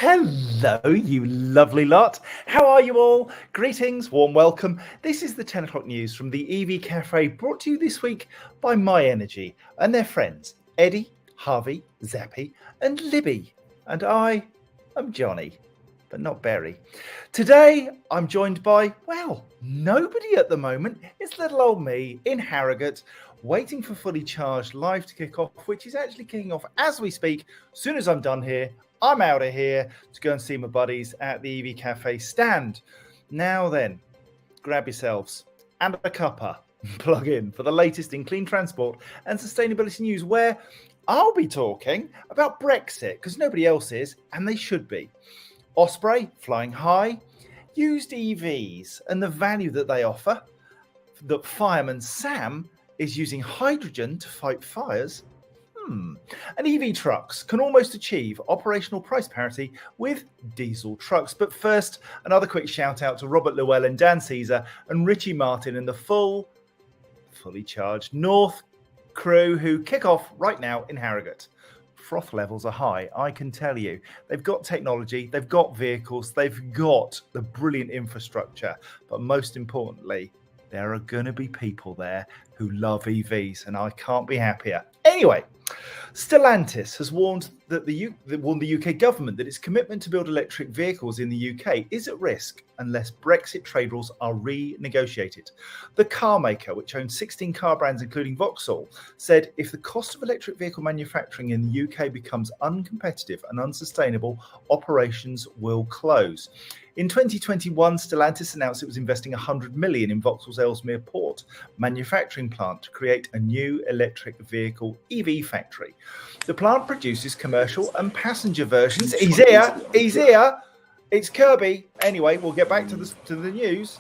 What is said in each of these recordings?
Hello, you lovely lot. How are you all? Greetings, warm welcome. This is the 10 o'clock news from the EV Café, brought to you this week by My Energy and their friends Eddie, Harvey, Zappy, and Libby. And I am Johnny, but not Berry. Today, I'm joined by, well, nobody at the moment. It's little old me in Harrogate, waiting for Fully Charged live to kick off, which is actually kicking off as we speak. As soon as I'm done here, I'm out of here to go and see my buddies at the EV Cafe stand. Now then, grab yourselves and a cuppa, plug in for the latest in clean transport and sustainability news, where I'll be talking about Brexit, because nobody else is, and they should be. Osprey flying high, used EVs and the value that they offer, that fireman Sam is using hydrogen to fight fires. And EV trucks can almost achieve operational price parity with diesel trucks. But first, another quick shout out to Robert Llewellyn, Dan Caesar and Richie Martin and the fully charged North crew who kick off right now in Harrogate. Froth levels are high, I can tell you. They've got technology, they've got vehicles, they've got the brilliant infrastructure. But most importantly, there are going to be people there who love EVs, and I can't be happier. Anyway, Stellantis has warned the UK government that its commitment to build electric vehicles in the UK is at risk unless Brexit trade rules are renegotiated. The car maker, which owns 16 car brands including Vauxhall, said if the cost of electric vehicle manufacturing in the UK becomes uncompetitive and unsustainable, operations will close. In 2021, Stellantis announced it was investing 100 million in Vauxhall's Ellesmere Port manufacturing plant to create a new electric vehicle EV factory. The plant produces commercial and passenger versions. He's here. It's Kirby. Anyway, we'll get back to the news.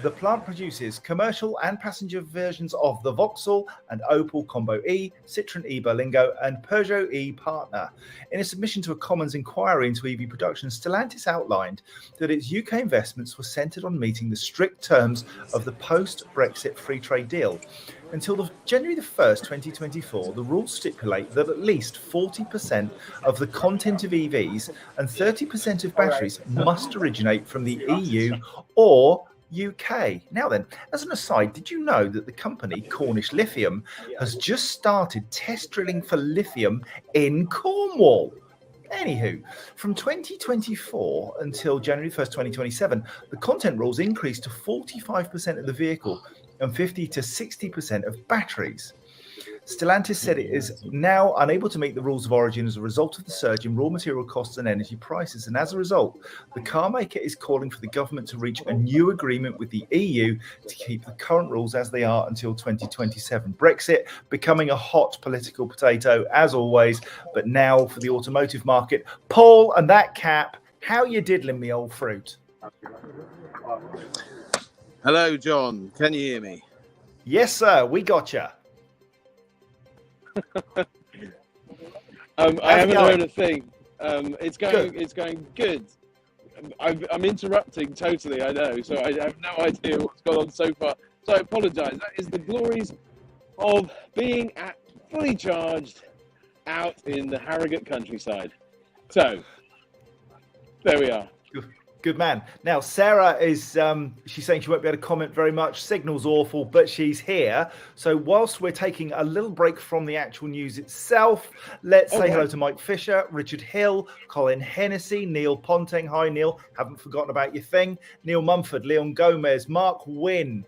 The plant produces commercial and passenger versions of the Vauxhall and Opel Combo E, Citroën E Berlingo, and Peugeot E Partner. In a submission to a Commons inquiry into EV production, Stellantis outlined that its UK investments were centred on meeting the strict terms of the post-Brexit free trade deal. Until January the 1st, 2024, the rules stipulate that at least 40% of the content of EVs and 30% of batteries must originate from the EU or UK. Now then, as an aside, did you know that the company Cornish Lithium has just started test drilling for lithium in Cornwall? Anywho, from 2024 until January 1st, 2027, the content rules increased to 45% of the vehicle and 50 to 60% of batteries. Stellantis said it is now unable to meet the rules of origin as a result of the surge in raw material costs and energy prices. And as a result, the car maker is calling for the government to reach a new agreement with the EU to keep the current rules as they are until 2027. Brexit becoming a hot political potato, as always. But now for the automotive market. Paul and that cap, how you diddling me, old fruit? Hello, John. Can you hear me? Yes, sir. We gotcha. I haven't heard a thing. It's going good. I'm interrupting totally, I know, so I have no idea what's gone on so far. So I apologise. That is the glories of being fully charged out in the Harrogate countryside. So there we are. Good man. Now, Sarah is, she's saying she won't be able to comment very much. Signal's awful, but she's here. So whilst we're taking a little break from the actual news itself, let's say hello to Mike Fisher, Richard Hill, Colin Hennessy, Neil Ponting. Hi, Neil. Haven't forgotten about your thing. Neil Mumford, Leon Gomez, Mark Wynn.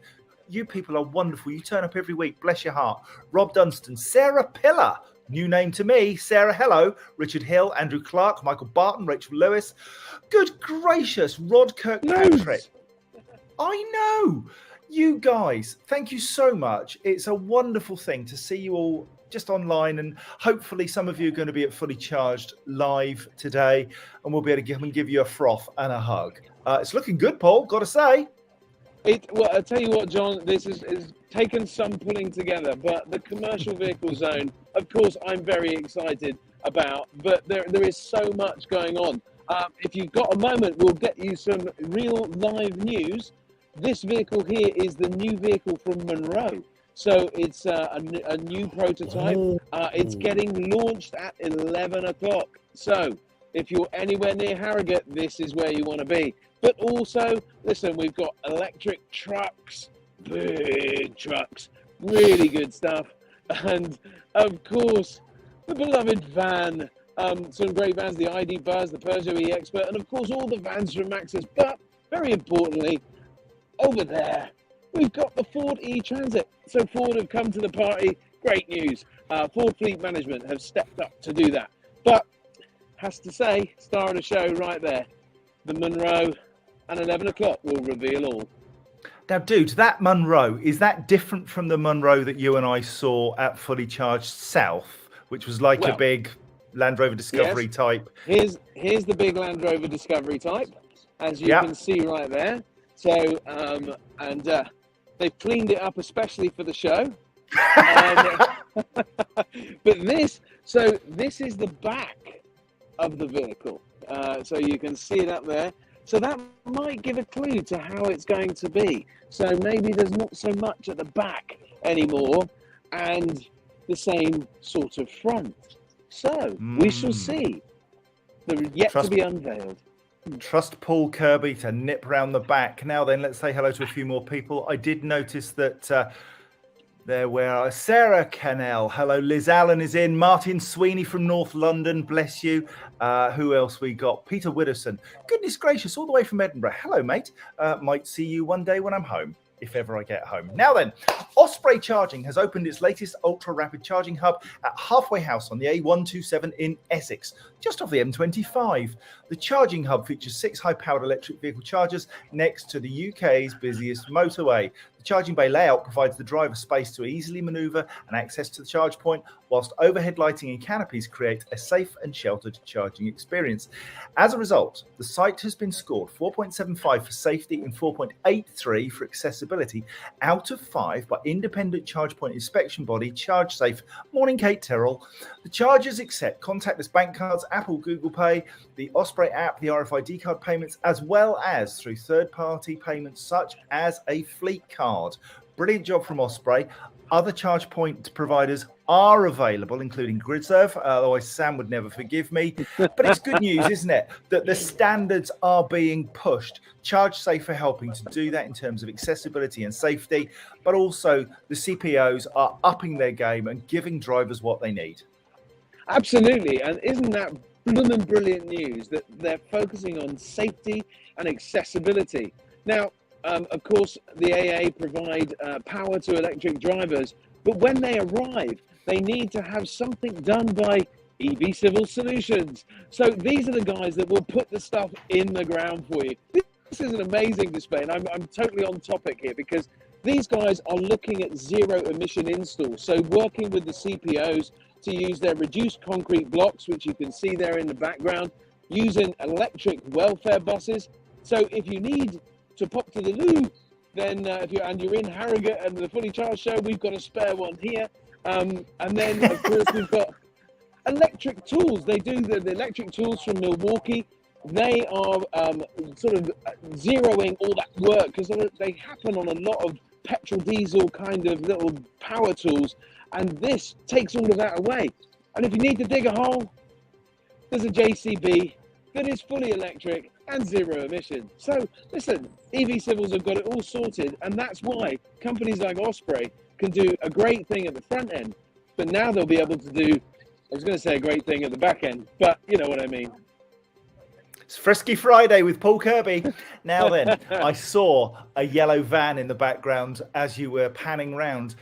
You people are wonderful. You turn up every week. Bless your heart. Rob Dunstan, Sarah Pillar. New name to me, Sarah, hello. Richard Hill, Andrew Clark, Michael Barton, Rachel Lewis. Good gracious, Rod Kirkpatrick. I know. You guys, thank you so much. It's a wonderful thing to see you all just online, and hopefully some of you are going to be at Fully Charged live today, and we'll be able to give you a froth and a hug. It's looking good, Paul, got to say. Well, I'll tell you what, John, this is taken some pulling together, but the commercial vehicle zone, of course, I'm very excited about, but there is so much going on. If you've got a moment, we'll get you some real live news. This vehicle here is the new vehicle from Monroe. So it's a new prototype. It's getting launched at 11 o'clock. So if you're anywhere near Harrogate, this is where you want to be. But also, listen, we've got electric trucks, big trucks, really good stuff. And of course, the beloved van, some great vans, the ID Buzz, the Peugeot E-Expert, and of course all the vans from Maxus. But very importantly, over there, we've got the Ford E-Transit. So Ford have come to the party. Great news. Ford Fleet Management have stepped up to do that. But, has to say, star of the show right there, the Monroe, and 11 o'clock will reveal all. Now, dude, that Monroe, is that different from the Monroe that you and I saw at Fully Charged South, which was like a big Land Rover Discovery type? Here's the big Land Rover Discovery type, as you can see right there. So, they've cleaned it up especially for the show. But this is the back of the vehicle. So you can see it up there. So that might give a clue to how it's going to be. So maybe there's not so much at the back anymore and the same sort of front. So we shall see. They're yet to be unveiled. Trust Paul Kirby to nip round the back. Now then, let's say hello to a few more people. I did notice that there were Sarah Cannell. Hello, Liz Allen is in. Martin Sweeney from North London. Bless you. Who else we got? Peter Widdowson. Goodness gracious, all the way from Edinburgh. Hello, mate. Might see you one day when I'm home, if ever I get home. Now then, Osprey Charging has opened its latest ultra-rapid charging hub at Halfway House on the A127 in Essex, just off the M25. The charging hub features 6 high-powered electric vehicle chargers next to the UK's busiest motorway. The charging bay layout provides the driver space to easily manoeuvre and access to the charge point, whilst overhead lighting and canopies create a safe and sheltered charging experience. As a result, the site has been scored 4.75 for safety and 4.83 for accessibility out of 5 by independent charge point inspection body ChargeSafe. Morning, Kate Terrell. The chargers accept contactless bank cards, Apple, Google Pay, the Osprey app, the RFID card payments, as well as through third-party payments such as a fleet card. Brilliant job from Osprey. Other charge point providers are available, including GridServe, otherwise Sam would never forgive me. But it's good news, isn't it, that the standards are being pushed. ChargeSafe are helping to do that in terms of accessibility and safety, but also the CPOs are upping their game and giving drivers what they need. Absolutely, and isn't that blooming brilliant news that they're focusing on safety and accessibility? Now, of course, the AA provide power to electric drivers, but when they arrive, they need to have something done by EV Civil Solutions. So these are the guys that will put the stuff in the ground for you. This is an amazing display, and I'm totally on topic here because these guys are looking at zero emission installs. So working with the CPOs to use their reduced concrete blocks, which you can see there in the background, using electric welfare buses. So if you need to pop to the loo, then if you're in Harrogate and the Fully Charged show, we've got a spare one here. And then, of course, we've got electric tools. They do the electric tools from Milwaukee. They are sort of zeroing all that work because they happen on a lot of petrol, diesel kind of little power tools. And this takes all of that away. And if you need to dig a hole, there's a JCB that is fully electric and zero emission. So listen, EV Civils have got it all sorted, and that's why companies like Osprey can do a great thing at the front end, but now they'll be able to do, I was going to say a great thing at the back end, but you know what I mean. It's Frisky Friday with Paul Kirby. Now then, I saw a yellow van in the background as you were panning round,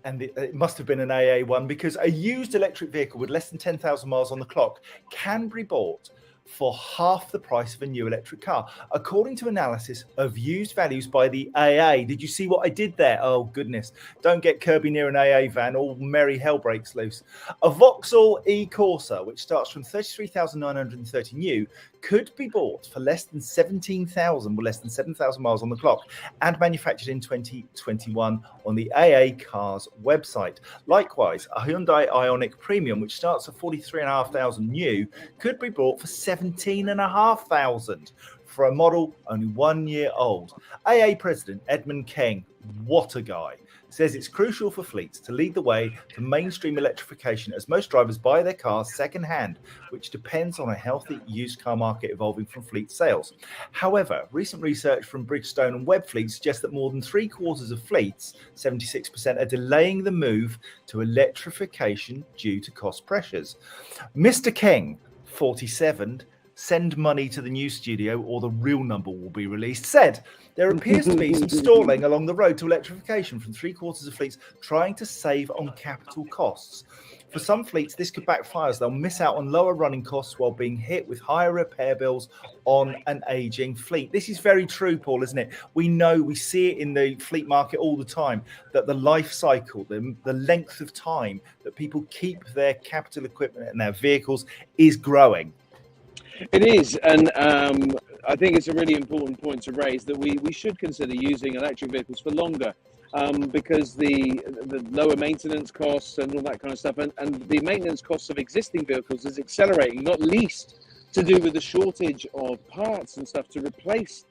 and it must have been an AA one, because a used electric vehicle with less than 10,000 miles on the clock can be bought for half the price of a new electric car, according to analysis of used values by the AA. Did you see what I did there? Oh, goodness. Don't get Kirby near an AA van, all merry hell breaks loose. A Vauxhall e-Corsa, which starts from 33,930 new, could be bought for less than 17,000, or less than 7,000 miles on the clock, and manufactured in 2021 on the AA Cars website. Likewise, a Hyundai Ioniq Premium, which starts at 43,500 new, could be bought for 17,500 for a model only 1 year old. AA President Edmund Keng, what a guy, says it's crucial for fleets to lead the way to mainstream electrification as most drivers buy their cars second-hand, which depends on a healthy used car market evolving from fleet sales. However, recent research from Bridgestone and Webfleet suggests that more than three-quarters of fleets, 76%, are delaying the move to electrification due to cost pressures. Mr. King, 47, send money to the new studio or the real number will be released, said there appears to be some stalling along the road to electrification from three-quarters of fleets trying to save on capital costs. For some fleets, this could backfire as they'll miss out on lower running costs while being hit with higher repair bills on an aging fleet. This is very true, Paul, isn't it? We see it in the fleet market all the time, that the life cycle, the length of time that people keep their capital equipment and their vehicles is growing. It is, and I think it's a really important point to raise that we should consider using electric vehicles for longer. Because the lower maintenance costs and all that kind of stuff, and the maintenance costs of existing vehicles is accelerating, not least to do with the shortage of parts and stuff to replace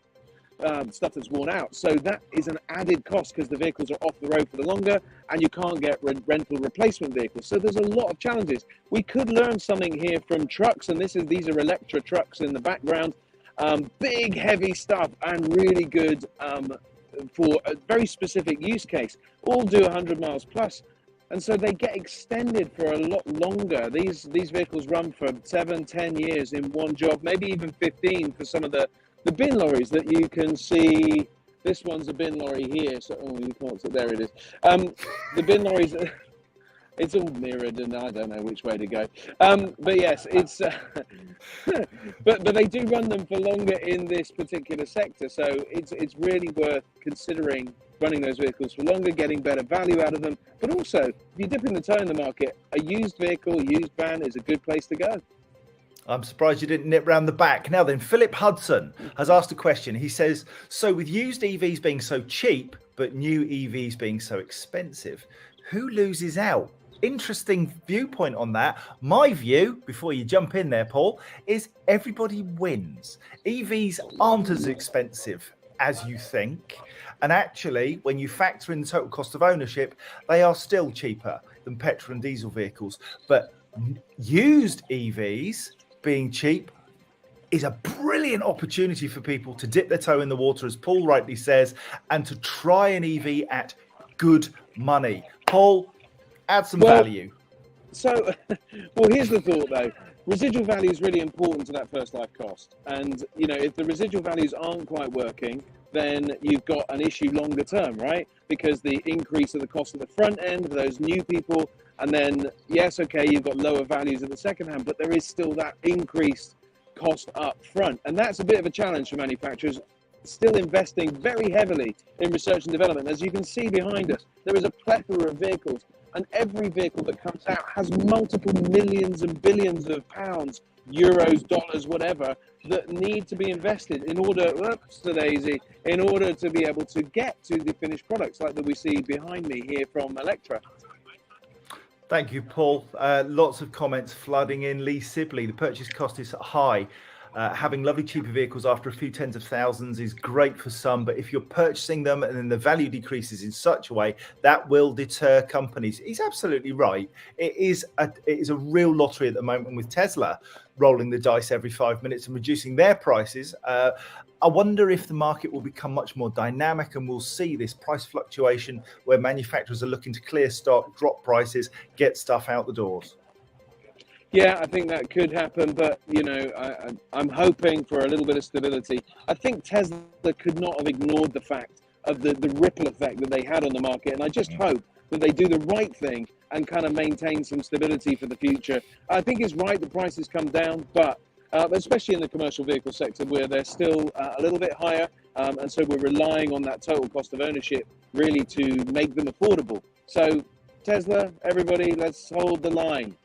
stuff that's worn out. So that is an added cost because the vehicles are off the road for the longer and you can't get rental replacement vehicles. So there's a lot of challenges. We could learn something here from trucks, and these are Electra trucks in the background, big heavy stuff and really good for a very specific use case, all do 100 miles plus, and so they get extended for a lot longer. These vehicles run for 7-10 years in one job, maybe even 15 for some of the bin lorries that you can see. This one's a bin lorry here, so you can't see, there it is. The bin lorries, it's all mirrored and I don't know which way to go. But yes, it's but they do run them for longer in this particular sector. So it's really worth considering running those vehicles for longer, getting better value out of them. But also, if you're dipping the toe in the market, a used vehicle, used van is a good place to go. I'm surprised you didn't nip round the back. Now then, Philip Hudson has asked a question. He says, so with used EVs being so cheap, but new EVs being so expensive, who loses out? Interesting viewpoint on that. My view, before you jump in there, Paul, is everybody wins. EVs aren't as expensive as you think. And actually, when you factor in the total cost of ownership, they are still cheaper than petrol and diesel vehicles. But used EVs being cheap is a brilliant opportunity for people to dip their toe in the water, as Paul rightly says, and to try an EV at good money. Paul, add some value. So, well, here's the thought though. Residual value is really important to that first life cost. And, you know, if the residual values aren't quite working, then you've got an issue longer term, right? Because the increase of the cost at the front end for those new people, and then, yes, okay, you've got lower values at the second hand, but there is still that increased cost up front. And that's a bit of a challenge for manufacturers, still investing very heavily in research and development. As you can see behind us, there is a plethora of vehicles, and every vehicle that comes out has multiple millions and billions of pounds, euros, dollars, whatever, that need to be invested in order, in order to be able to get to the finished products like that we see behind me here from Electra. Thank you, Paul. Lots of comments flooding in. Lee Sibley, the purchase cost is high. Having lovely cheaper vehicles after a few tens of thousands is great for some, but if you're purchasing them and then the value decreases in such a way, that will deter companies. He's absolutely right. It is a real lottery at the moment with Tesla rolling the dice every 5 minutes and reducing their prices. I wonder if the market will become much more dynamic and we'll see this price fluctuation where manufacturers are looking to clear stock, drop prices, get stuff out the doors. Yeah, I think that could happen, but, you know, I'm hoping for a little bit of stability. I think Tesla could not have ignored the fact of the ripple effect that they had on the market, and I just hope that they do the right thing and kind of maintain some stability for the future. I think it's right the prices come down, but especially in the commercial vehicle sector where they're still a little bit higher, and so we're relying on that total cost of ownership really to make them affordable. So Tesla, everybody, let's hold the line.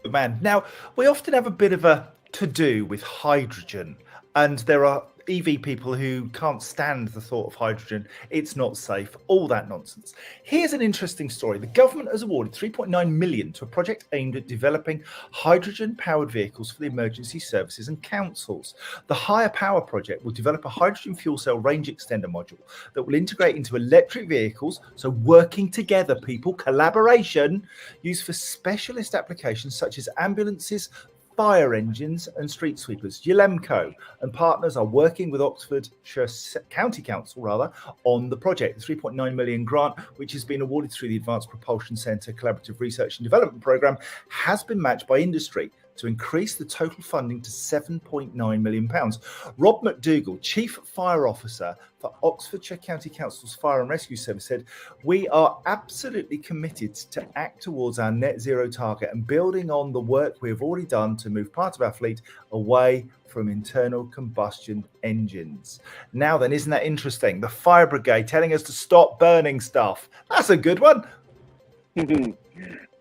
Man, now we often have a bit of a to-do with hydrogen, and there are EV people who can't stand the thought of hydrogen. It's not safe, all that nonsense. Here's an interesting story. The government has awarded 3.9 million to a project aimed at developing hydrogen-powered vehicles for the emergency services and councils. The Higher Power project will develop a hydrogen fuel cell range extender module that will integrate into electric vehicles, so working together, people, collaboration, used for specialist applications such as ambulances, fire engines and street sweepers. Ulemco and partners are working with Oxfordshire County Council on the project. The 3.9 million grant, which has been awarded through the Advanced Propulsion Centre Collaborative Research and Development Programme, has been matched by industry to increase the total funding to £7.9 million. Rob McDougall, Chief Fire Officer for Oxfordshire County Council's Fire and Rescue Service, said, "We are absolutely committed to act towards our net zero target and building on the work we have already done to move part of our fleet away from internal combustion engines." Now then, isn't that interesting? The fire brigade telling us to stop burning stuff. That's a good one.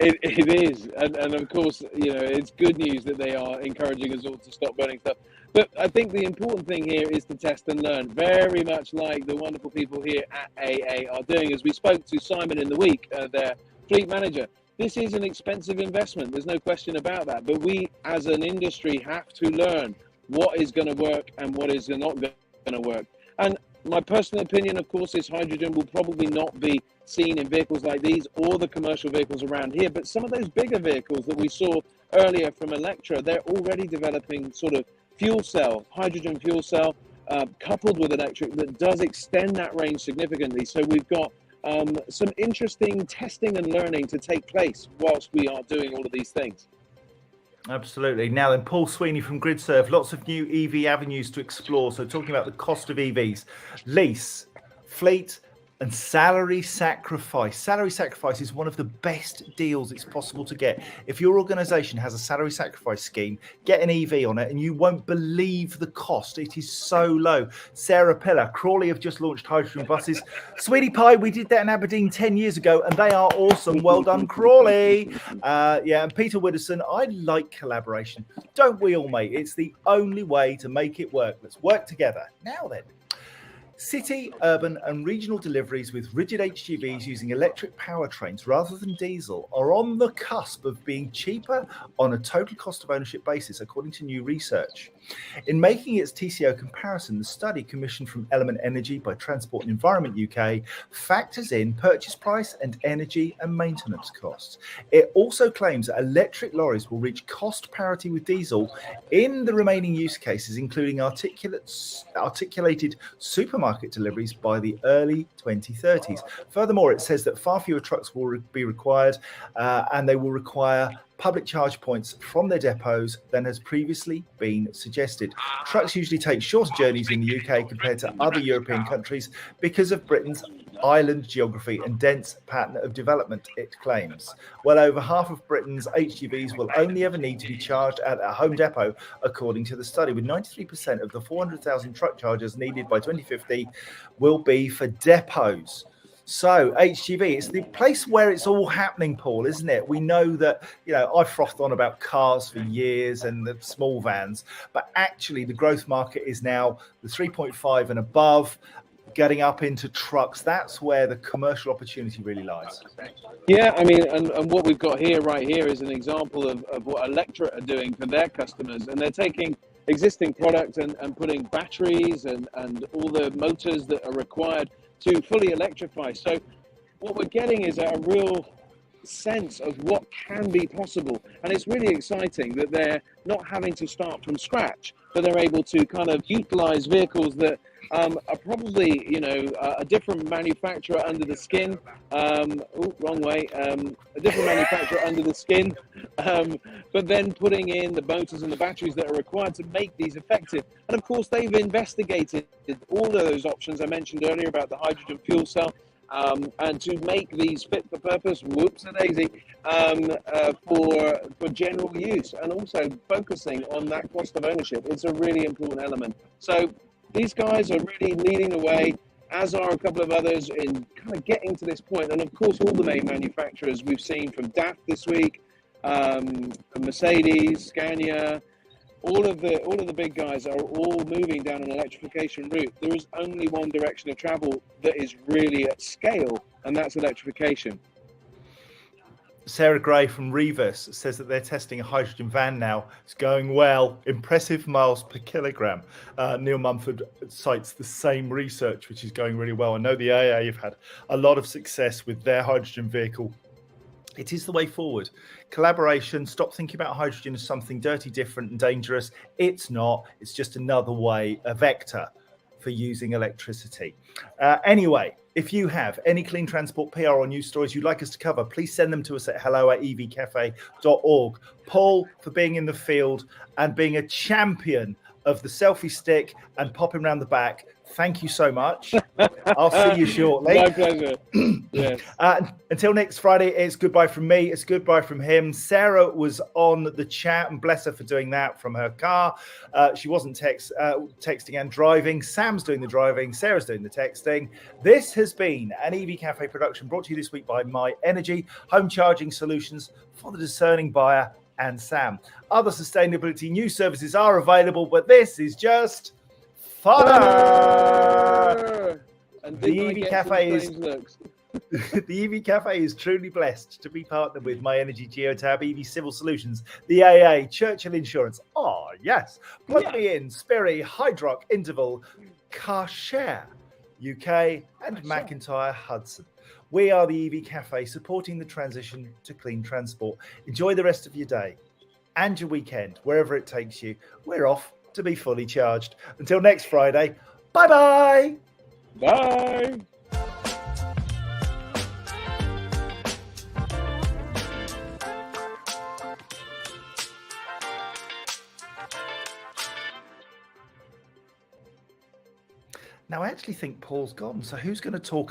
It is, and of course, it's good news that they are encouraging us all to stop burning stuff. But I think the important thing here is to test and learn, very much like the wonderful people here at AA are doing. As we spoke to Simon in the week, their fleet manager, this is an expensive investment. There's no question about that. But we, as an industry, have to learn what is going to work and what is not going to work. And my personal opinion, of course, is hydrogen will probably not be seen in vehicles like these or the commercial vehicles around here. But some of those bigger vehicles that we saw earlier from Electra, they're already developing sort of hydrogen fuel cell, coupled with electric that does extend that range significantly. So we've got some interesting testing and learning to take place whilst we are doing all of these things. Absolutely. Now then, Paul Sweeney from GridServe, lots of new EV avenues to explore. So talking about the cost of EVs, lease, fleet, and salary sacrifice. Salary sacrifice is one of the best deals it's possible to get. If your organisation has a salary sacrifice scheme, get an EV on it and you won't believe the cost. It is so low. Sarah Pillar, Crawley have just launched hydrogen buses. Sweetie Pie, we did that in Aberdeen 10 years ago and they are awesome. Well done, Crawley. And Peter Widdowson, I like collaboration. Don't we all, mate? It's the only way to make it work. Let's work together. Now then. City, urban and regional deliveries with rigid HGVs using electric powertrains rather than diesel are on the cusp of being cheaper on a total cost of ownership basis, according to new research. In making its TCO comparison, the study commissioned from Element Energy by Transport and Environment UK factors in purchase price and energy and maintenance costs. It also claims that electric lorries will reach cost parity with diesel in the remaining use cases, including articulated supermarket deliveries by the early 2030s. Furthermore, it says that far fewer trucks will be required and they will require public charge points from their depots than has previously been suggested. Trucks usually take shorter journeys in the UK compared to other European countries because of Britain's island geography and dense pattern of development, it claims. Well over half of Britain's HGVs will only ever need to be charged at a home depot, according to the study, with 93% of the 400,000 truck chargers needed by 2050 will be for depots. So HGV, it's the place where it's all happening, Paul, isn't it? We know that, I've frothed on about cars for years and the small vans, but actually the growth market is now the 3.5 and above, getting up into trucks. That's where the commercial opportunity really lies. Yeah, I mean, and what we've got here, right here, is an example of what Electra are doing for their customers. And they're taking existing product and putting batteries and all the motors that are required to fully electrify. So what we're getting is a real sense of what can be possible. And it's really exciting that they're not having to start from scratch, but they're able to kind of utilize vehicles that are probably, a different manufacturer under the skin. A different manufacturer under the skin, but then putting in the motors and the batteries that are required to make these effective. And of course, they've investigated all of those options I mentioned earlier about the hydrogen fuel cell, and to make these fit for purpose, whoops-a-daisy, for general use, and also focusing on that cost of ownership. It's a really important element. So these guys are really leading the way, as are a couple of others, in kind of getting to this point. And of course, all the main manufacturers we've seen from DAF this week, from Mercedes, Scania, all of the big guys are all moving down an electrification route. There is only one direction of travel that is really at scale, and that's electrification. Sarah Gray from Revis says that they're testing a hydrogen van now. It's going well. Impressive miles per kilogram. Neil Mumford cites the same research, which is going really well. I know the AA have had a lot of success with their hydrogen vehicle. It is the way forward. Collaboration. Stop thinking about hydrogen as something dirty, different, and dangerous. It's not. It's just another way, a vector for using electricity. Anyway, if you have any clean transport PR or news stories you'd like us to cover, please send them to us at hello@evcafe.org. Paul, for being in the field and being a champion of the selfie stick and popping around the back, thank you so much. I'll see you shortly. My pleasure. Yes. Until next Friday, it's goodbye from me. It's goodbye from him. Sarah was on the chat, and bless her for doing that from her car. She wasn't texting and driving. Sam's doing the driving. Sarah's doing the texting. This has been an EV Cafe production brought to you this week by My Energy, home charging solutions for the discerning buyer and Sam. Other sustainability news services are available, but this is just fun. And The EV Cafe is the EV Cafe is truly blessed to be partnered with My Energy, Geotab, EV Civil Solutions, the AA, Churchill Insurance. Oh yes, Plug Me In, Sperry, Hydrock, Interval, CarShare UK, and McIntyre Hudson. We are the EV Cafe, supporting the transition to clean transport. Enjoy the rest of your day and your weekend, wherever it takes you. We're off to be fully charged. Until next Friday, bye-bye. Bye. Now, I actually think Paul's gone, so who's going to talk